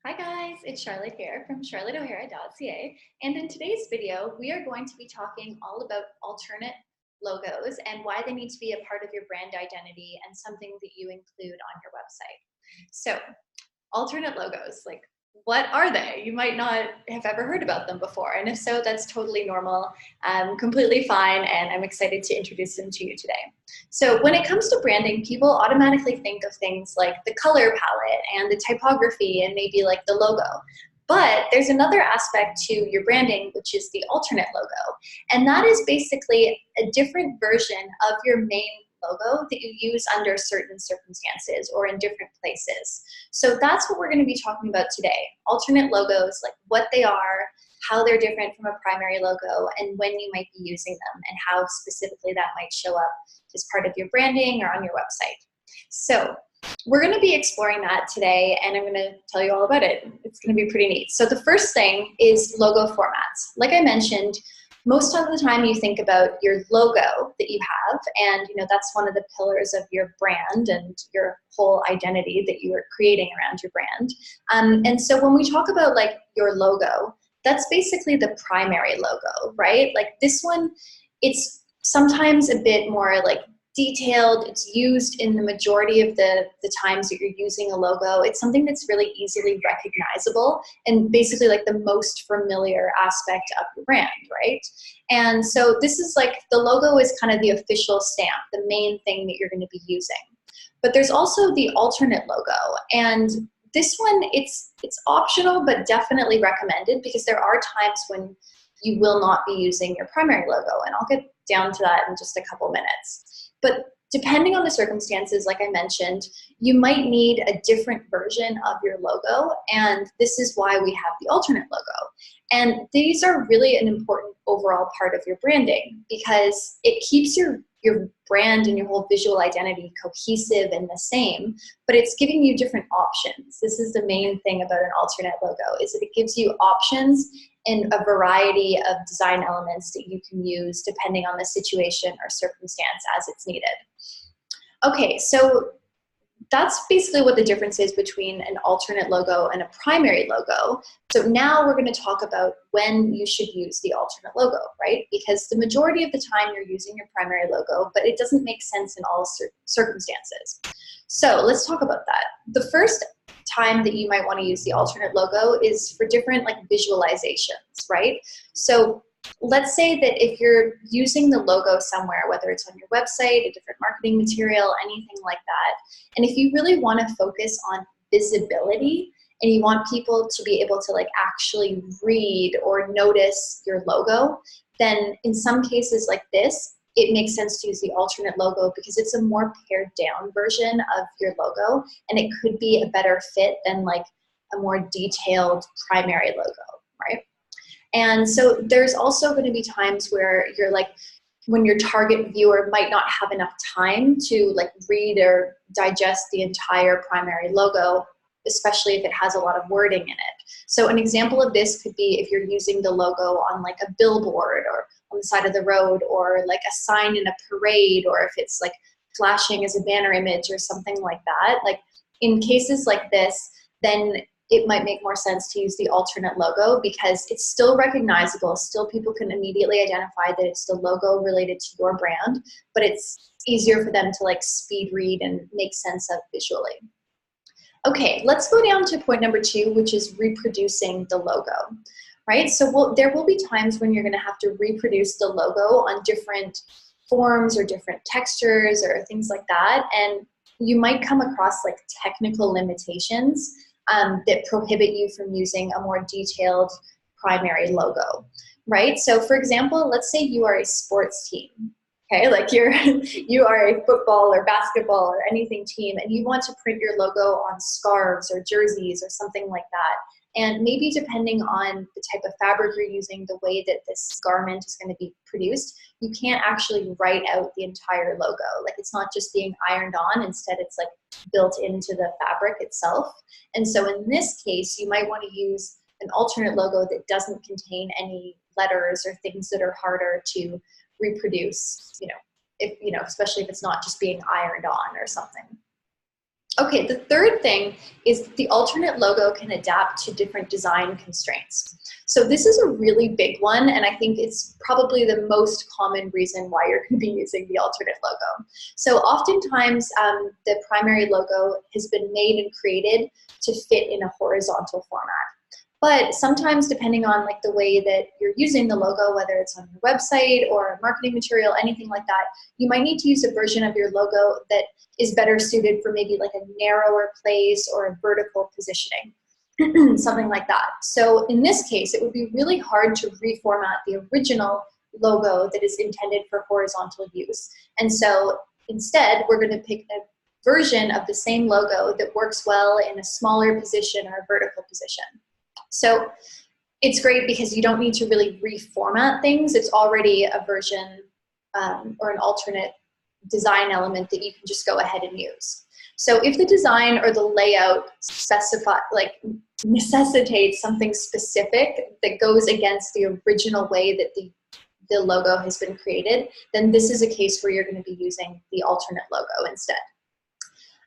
Hi guys, it's Charlotte here from charlotteohara.ca, and in today's video we are going to be talking all about alternate logos and why they need to be a part of your brand identity and something that you include on your website. So alternate logos, like what are they? You might not have ever heard about them before, and if so, that's totally normal, completely fine, and I'm excited to introduce them to you today. So when it comes to branding, people automatically think of things like the color palette and the typography and maybe like the logo. But there's another aspect to your branding, which is the alternate logo. And that is basically a different version of your main logo that you use under certain circumstances or in different places. So that's what we're going to be talking about today. Alternate logos, like what they are, how they're different from a primary logo, and when you might be using them, and how specifically that might show up as part of your branding or on your website. So we're going to be exploring that today, and I'm going to tell you all about it. It's going to be pretty neat. So the first thing is logo formats. Like I mentioned, most of the time you think about your logo that you have, and that's one of the pillars of your brand and your whole identity that you are creating around your brand. And so when we talk about like your logo, that's basically the primary logo, right? Like this one, it's sometimes a bit more like detailed. It's used in the majority of the times that you're using a logo. It's something that's really easily recognizable and basically like the most familiar aspect of your brand, right? And so this is like, the logo is kind of the official stamp, the main thing that you're going to be using. But there's also the alternate logo, and this one, it's optional but definitely recommended because there are times when you will not be using your primary logo, and I'll get down to that in just a couple minutes. But depending on the circumstances, like I mentioned, you might need a different version of your logo, and this is why we have the alternate logo. And these are really an important overall part of your branding because it keeps your brand and your whole visual identity cohesive and the same, but it's giving you different options. This is the main thing about an alternate logo, is that it gives you options in a variety of design elements that you can use depending on the situation or circumstance as it's needed. Okay, so that's basically what the difference is between an alternate logo and a primary logo. So now we're going to talk about when you should use the alternate logo, right? Because the majority of the time you're using your primary logo, but it doesn't make sense in all circumstances. So let's talk about that. The first time that you might want to use the alternate logo is for different like visualizations, right? So let's say that if you're using the logo somewhere, whether it's on your website, a different marketing material, anything like that, and if you really want to focus on visibility and you want people to be able to like actually read or notice your logo, then in some cases like this, it makes sense to use the alternate logo because it's a more pared down version of your logo, and it could be a better fit than like a more detailed primary logo, right? And so there's also going to be times where you're like, when your target viewer might not have enough time to like read or digest the entire primary logo, especially if it has a lot of wording in it. So an example of this could be if you're using the logo on like a billboard or on the side of the road, or like a sign in a parade, or if it's like flashing as a banner image or something like that. Like in cases like this, then it might make more sense to use the alternate logo because it's still recognizable. Still, people can immediately identify that it's the logo related to your brand, but it's easier for them to like speed read and make sense of visually. Okay, let's go down to point number 2, which is reproducing the logo, right? So there will be times when you're going to have to reproduce the logo on different forms or different textures or things like that, and you might come across like technical limitations that prohibit you from using a more detailed primary logo, right? So for example, let's say you are a sports team, okay? Like you are a football or basketball or anything team, and you want to print your logo on scarves or jerseys or something like that. And maybe depending on the type of fabric you're using, the way that this garment is going to be produced, you can't actually write out the entire logo. Like it's not just being ironed on, instead it's like built into the fabric itself. And so in this case, you might want to use an alternate logo that doesn't contain any letters or things that are harder to reproduce, especially if it's not just being ironed on or something. Okay, the third thing is the alternate logo can adapt to different design constraints. So this is a really big one, and I think it's probably the most common reason why you're going to be using the alternate logo. So oftentimes the primary logo has been made and created to fit in a horizontal format. But sometimes, depending on like the way that you're using the logo, whether it's on your website or marketing material, anything like that, you might need to use a version of your logo that is better suited for maybe like a narrower place or a vertical positioning, something like that. So in this case, it would be really hard to reformat the original logo that is intended for horizontal use. And so instead, we're going to pick a version of the same logo that works well in a smaller position or a vertical position. So it's great because you don't need to really reformat things. It's already a version or an alternate design element that you can just go ahead and use. So if the design or the layout necessitates something specific that goes against the original way that the logo has been created, then this is a case where you're going to be using the alternate logo instead.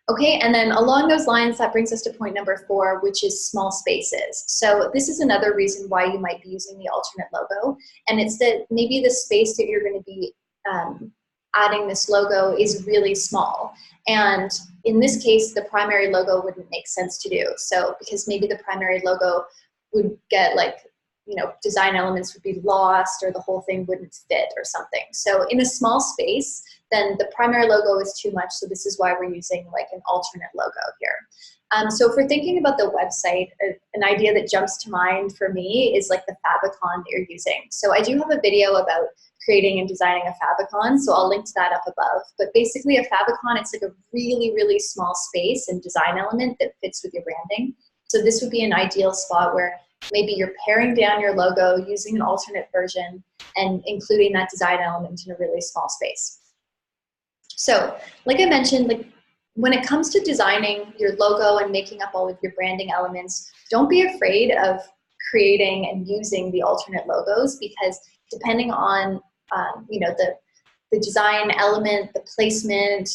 Okay, and then along those lines, that brings us to point number 4, which is small spaces. So this is another reason why you might be using the alternate logo, and it's that maybe the space that you're going to be adding this logo is really small. And in this case, the primary logo wouldn't make sense to do. So because maybe the primary logo would get design elements would be lost or the whole thing wouldn't fit or something. So in a small space, then the primary logo is too much. So this is why we're using like an alternate logo here. So if we're thinking about the website, an idea that jumps to mind for me is like the favicon that you're using. So I do have a video about creating and designing a favicon, so I'll link to that up above. But basically a favicon, it's like a really, really small space and design element that fits with your branding. So this would be an ideal spot where maybe you're paring down your logo using an alternate version and including that design element in a really small space. So like I mentioned, like when it comes to designing your logo and making up all of your branding elements, don't be afraid of creating and using the alternate logos, because depending on the design element, the placement,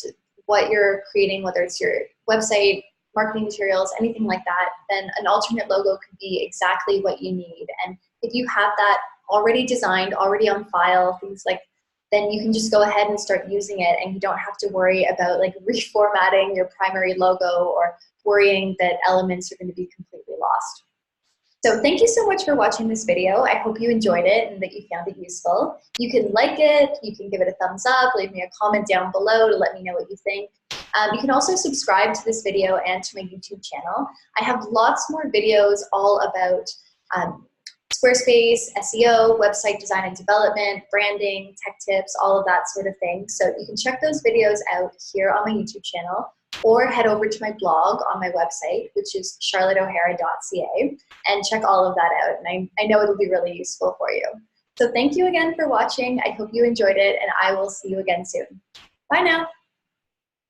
what you're creating, whether it's your website, marketing materials, anything like that, then an alternate logo could be exactly what you need. And if you have that already designed, already on file, things like, then you can just go ahead and start using it, and you don't have to worry about like reformatting your primary logo or worrying that elements are going to be completely lost. So thank you so much for watching this video. I hope you enjoyed it and that you found it useful. You can like it, you can give it a thumbs up, leave me a comment down below to let me know what you think. You can also subscribe to this video and to my YouTube channel. I have lots more videos all about Squarespace, SEO, website design and development, branding, tech tips, all of that sort of thing. So you can check those videos out here on my YouTube channel, or head over to my blog on my website, which is charlotteohara.ca, and check all of that out. And I know it'll be really useful for you. So thank you again for watching. I hope you enjoyed it, and I will see you again soon. Bye now.